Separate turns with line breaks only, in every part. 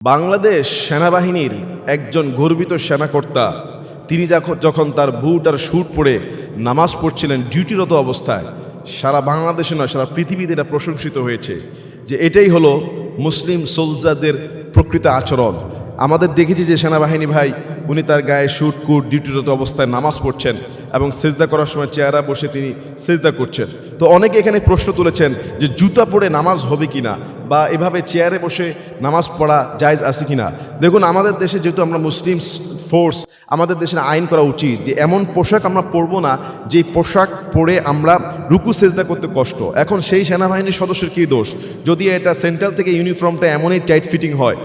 বাংলাদেশ সেনাবাহিনীর একজন গর্বিত সেনাকর্তা তিনি যখন তার বুট আর স্যুট পরে নামাজ পড়ছিলেন ডিউটিরত অবস্থায়, সারা বাংলাদেশে নয় সারা পৃথিবীতে এটা প্রশংসিত হয়েছে যে এটাই হলো মুসলিম সোলজারদের প্রকৃত আচরণ। আমাদের দেখেছি যে সেনাবাহিনী ভাই উনি তার গায়ে স্যুট কুট ডিউটিরত অবস্থায় নামাজ পড়ছেন এবং সেজদা করার সময় চেয়ারে বসে তিনি সেজদা করছেন। তো অনেকে এখানে প্রশ্ন তুলেছেন যে জুতা পরে নামাজ হবে কিনা বা এভাবে চেয়ারে বসে নামাজ পড়া জায়েজ আছে কিনা। দেখুন, আমাদের দেশে যেহেতু আমরা মুসলিম ফোর্স, আমাদের দেশের আইন করা উচিত যে এমন পোশাক আমরা পরবো না যে পোশাক পরে আমরা রুকু সেজদা করতে কষ্ট। এখন সেই সেনাবাহিনীর সদস্যের কী দোষ যদি এটা সেন্ট্রাল থেকে ইউনিফর্মটা এমনই টাইট ফিটিং হয়?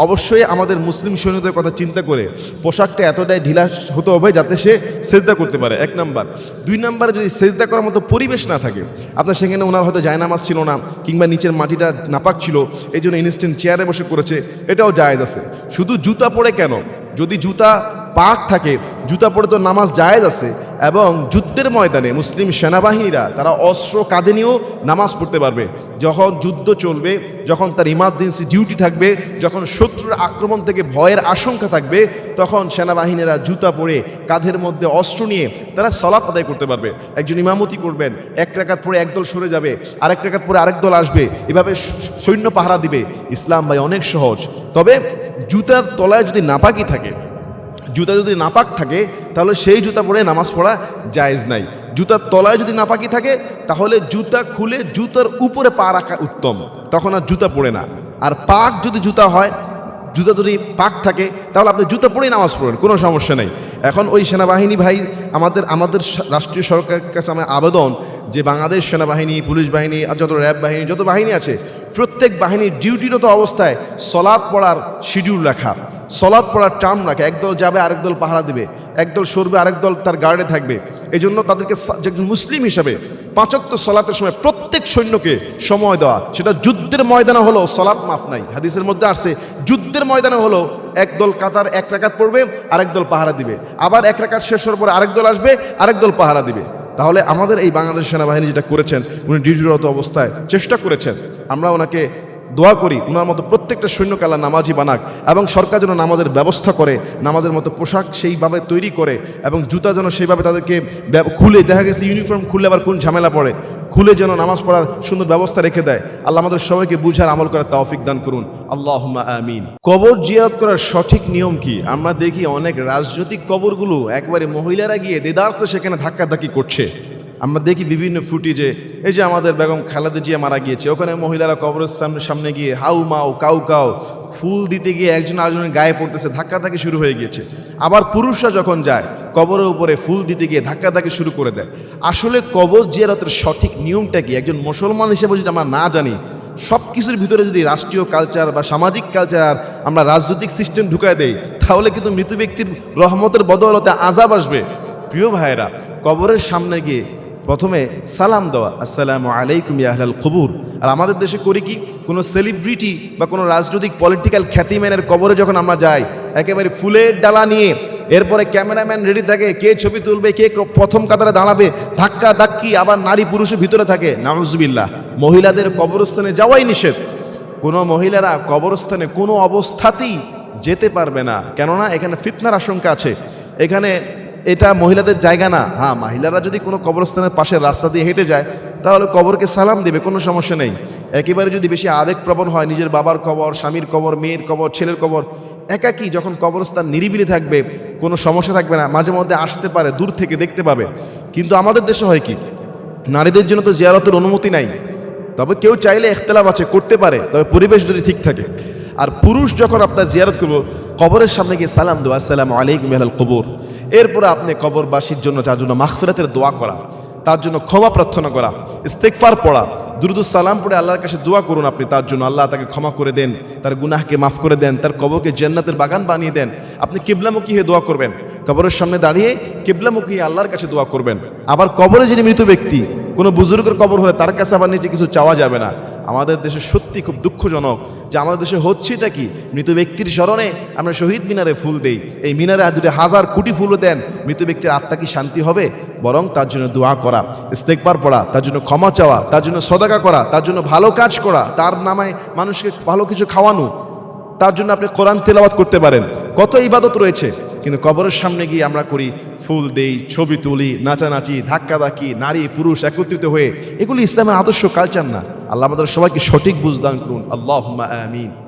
অবশ্যই আমাদের মুসলিম সৈন্যদের কথা চিন্তা করে পোশাকটা এতটাই ঢিলা হতে হবে যাতে সে সেজদা করতে পারে, 1 নাম্বার। 2 নাম্বারে যদি সেজদা করার মতো পরিবেশ না থাকে, আপনার সেখানে ওনার হয়তো জায়নামাজ ছিল না কিংবা নিচের মাটিটা নাপাক ছিল, এই জন্য ইনস্ট্যান্ট চেয়ারে বসে করেছে, এটাও জায়েজ আছে। শুধু জুতা পরে কেন? যদি জুতা পাক থাকে, জুতা পরে তো নামাজ জায়েজ আছে। এবং যুদ্ধের ময়দানে মুসলিম সেনাবাহিনীরা তারা অস্ত্র কাঁধে নিয়েও নামাজ পড়তে পারবে। যখন যুদ্ধ চলবে, যখন তার ইমার্জেন্সি ডিউটি থাকবে, যখন শত্রুর আক্রমণ থেকে ভয়ের আশঙ্কা থাকবে, তখন সেনাবাহিনীরা জুতা পরে কাঁধের মধ্যে অস্ত্র নিয়ে তারা সালাত আদায় করতে পারবে। একজন ইমামতি করবেন, 1 রাকাত পরে একদল সরে যাবে, আরেক রাকাত পরে আরেক দল আসবে, এভাবে সৈন্য পাহারা দিবে। ইসলাম ভাই অনেক সহজ। তবে জুতার তলায় যদি নাপাকি থাকে, জুতা যদি নাপাক থাকে তাহলে সেই জুতা পরে নামাজ পড়া জায়েজ নাই। জুতার তলায় যদি নাপাকি থাকে তাহলে জুতা খুলে জুতার উপরে পা রাখা উত্তম, তখন আর জুতা পরে না। আর পাক যদি জুতা হয়, জুতা যদি পাক থাকে তাহলে আপনি জুতা পরেই নামাজ পড়েন, কোনো সমস্যা নেই। এখন ওই সেনাবাহিনী ভাই আমাদের রাষ্ট্রীয় সরকারের কাছে আমার আবেদন যে বাংলাদেশ সেনাবাহিনী, পুলিশ বাহিনী আর যত র্যাব বাহিনী, যত বাহিনী আছে, প্রত্যেক বাহিনীর ডিউটিরত অবস্থায় সলাৎ পড়ার শিডিউল রাখা, সলাৎ পড়ার টার্ম রাখে। একদল যাবে আরেক দল পাহারা দিবে, একদল সরবে আরেক দল তার গার্ডে থাকবে। এই জন্য তাদেরকে একজন মুসলিম হিসাবে 5 ওয়াক্ত সলাতের সময় প্রত্যেক সৈন্যকে সময় দেওয়া। সেটা যুদ্ধের ময়দানে হলো সলাৎ মাফ নাই, হাদিসের মধ্যে আসছে যুদ্ধের ময়দানে হলো একদল কাতার 1 রাকাত পড়বে, আরেক দল পাহারা দিবে, আবার 1 রাকাত শেষ হওয়ার পরে আরেক দল আসবে, আরেক দল পাহারা দিবে। তাহলে আমাদের এই বাংলাদেশ সেনাবাহিনী যেটা করেছেন, উনি ডিউটিরত অবস্থায় চেষ্টা করেছেন। আমরা ওনাকে দোয়া করি ওনার মতো প্রত্যেকটা সৈন্যকে আল্লাহ নামাজি বানাক এবং সরকার যেন নামাজের ব্যবস্থা করে, নামাজের মতো পোশাক সেইভাবে তৈরি করে এবং জুতা যেন সেইভাবে তাদেরকে খুলে, দেখা গেছে ইউনিফর্ম খুললে আবার কোন ঝামেলা পড়ে, খুলে যেন নামাজ পড়ার সুন্দর ব্যবস্থা রেখে দেয়। আল্লাহ আমাদের সবাইকে বুঝার আমল করার তৌফিক দান করুন, আল্লাহুম্মা আমিন। কবর জিয়ারত করার সঠিক নিয়ম কি? আমরা দেখি অনেক রাজনৈতিক কবরগুলো একবারে মহিলারা গিয়ে দেদারসে সেখানে ধাক্কাধাক্কি করছে। আমরা দেখি বিভিন্ন ফুটেজে, এই যে আমাদের বেগম খালেদা জিয়া মারা গিয়েছে, ওখানে মহিলারা কবরস্থানের সামনে গিয়ে হাউ মাউ কাউ কাউ ফুল দিতে গিয়ে একজন আরেকজনের গায়ে পড়তেছে, ধাক্কাধাক্কি শুরু হয়ে গিয়েছে। আবার পুরুষরা যখন যায় কবরের উপরে ফুল দিতে গিয়ে ধাক্কাধাক্কি শুরু করে দেয়। আসলে কবর জিয়ারতের সঠিক নিয়মটা কি? একজন মুসলমান হিসেবে যদি আমরা না জানি, সব কিছুর ভিতরে যদি রাষ্ট্রীয় কালচার বা সামাজিক কালচার আমরা রাজনৈতিক সিস্টেম ঢুকায় দেই, তাহলে কিন্তু মৃত ব্যক্তির রহমতের বদৌলতে আযাব আসবে। প্রিয় ভাইয়েরা, কবরের সামনে গিয়ে প্রথমে সালাম দেওয়া, আসসালামু আলাইকুম ইয়া আহলাল কবুর। আর আমাদের দেশে করি কি, কোনো সেলিব্রিটি বা কোনো রাজনৈতিক পলিটিক্যাল খ্যাতিম্যানের কবরে যখন আমরা যাই, একেবারে ফুলের ডালা নিয়ে, এরপরে ক্যামেরাম্যান রেডি থাকে, কে ছবি তুলবে, কে প্রথম কাতারে দাঁড়াবে, ধাক্কা ধাক্কি, আবার নারী পুরুষের ভিতরে থাকে। নাউজুবিল্লাহ। মহিলাদের কবরস্থানে যাওয়াই নিষেধ। কোনো মহিলারা কবরস্থানে কোনো অবস্থাতেই যেতে পারবে না, কেননা এখানে ফিতনার আশঙ্কা আছে। এখানে এটা মহিলাদের জায়গা না। হ্যাঁ, মহিলারা যদি কোনো কবরস্থানের পাশের রাস্তা দিয়ে হেঁটে যায় তাহলে কবরকে সালাম দেবে, কোনো সমস্যা নেই। একেবারে যদি বেশি আবেগপ্রবণ হয়, নিজের বাবার কবর, স্বামীর কবর, মেয়ের কবর, ছেলের কবর, একাকী যখন কবরস্থান নিরিবিলি থাকবে, কোনো সমস্যা থাকবে না, মাঝে মধ্যে আসতে পারে, দূর থেকে দেখতে পাবে। কিন্তু আমাদের দেশে হয় কি, নারীদের জন্য তো জিয়ারতের অনুমতি নাই, তবে কেউ চাইলে ইখতিলাফ আছে, করতে পারে, তবে পরিবেশ যদি ঠিক থাকে। আর পুরুষ যখন আপনার জিয়ারত করবো, কবরের সামনে গিয়ে সালাম দেওয়া, আসসালামু আলাইকুম ইয়া আহলাল কবুর। এরপরে আপনি কবরবাসীর জন্য, যার জন্য মাগফিরাতের দোয়া করা, তার জন্য ক্ষমা প্রার্থনা করা, ইস্তেগফার পড়া, দুরুদুস সালাম পড়ে আল্লাহর কাছে দোয়া করুন আপনি তার জন্য, আল্লাহ তাকে ক্ষমা করে দেন, তার গুনাহকে মাফ করে দেন, তার কবরকে জান্নাতের বাগান বানিয়ে দেন। আপনি কিবলামুখী হয়ে দোয়া করবেন, কবরের সামনে দাঁড়িয়ে কিবলামুখী আল্লাহর কাছে দোয়া করবেন। আবার কবরে যিনি মৃত ব্যক্তি, কোনো বুজুর্গের কবর হলে তার কাছে আবার নিচে কিছু চাওয়া যাবে না। আমাদের দেশে সত্যি খুব দুঃখজনক যে আমাদের দেশে হচ্ছেটা কি, মৃত ব্যক্তির স্মরণে আমরা শহীদ মিনারে ফুল দেই। এই মিনারে যদি 1000 কোটি ফুলও দেন, মৃত ব্যক্তির আত্মা কি শান্তি হবে? বরং তার জন্য দোয়া করা, ইস্তেগফার পড়া, তার জন্য ক্ষমা চাওয়া, তার জন্য সদকা করা, তার জন্য ভালো কাজ করা, তার নামে মানুষকে ভালো কিছু খাওয়ানো, তার জন্য আপনি কোরআন তেলাওয়াত করতে পারেন, কত ইবাদত রয়েছে। কিন্তু কবরের সামনে গিয়ে আমরা করি ফুল দেই, ছবি তুলি, নাচানাচি, ধাক্কাধাক্কি, নারী পুরুষ একত্রিত হয়ে, এগুলি ইসলামের আদর্শ কালচার না। আল্লাহ আমাদের সবাইকে সঠিক বুঝ দান করুন। আল্লাহুম্মা আমিন।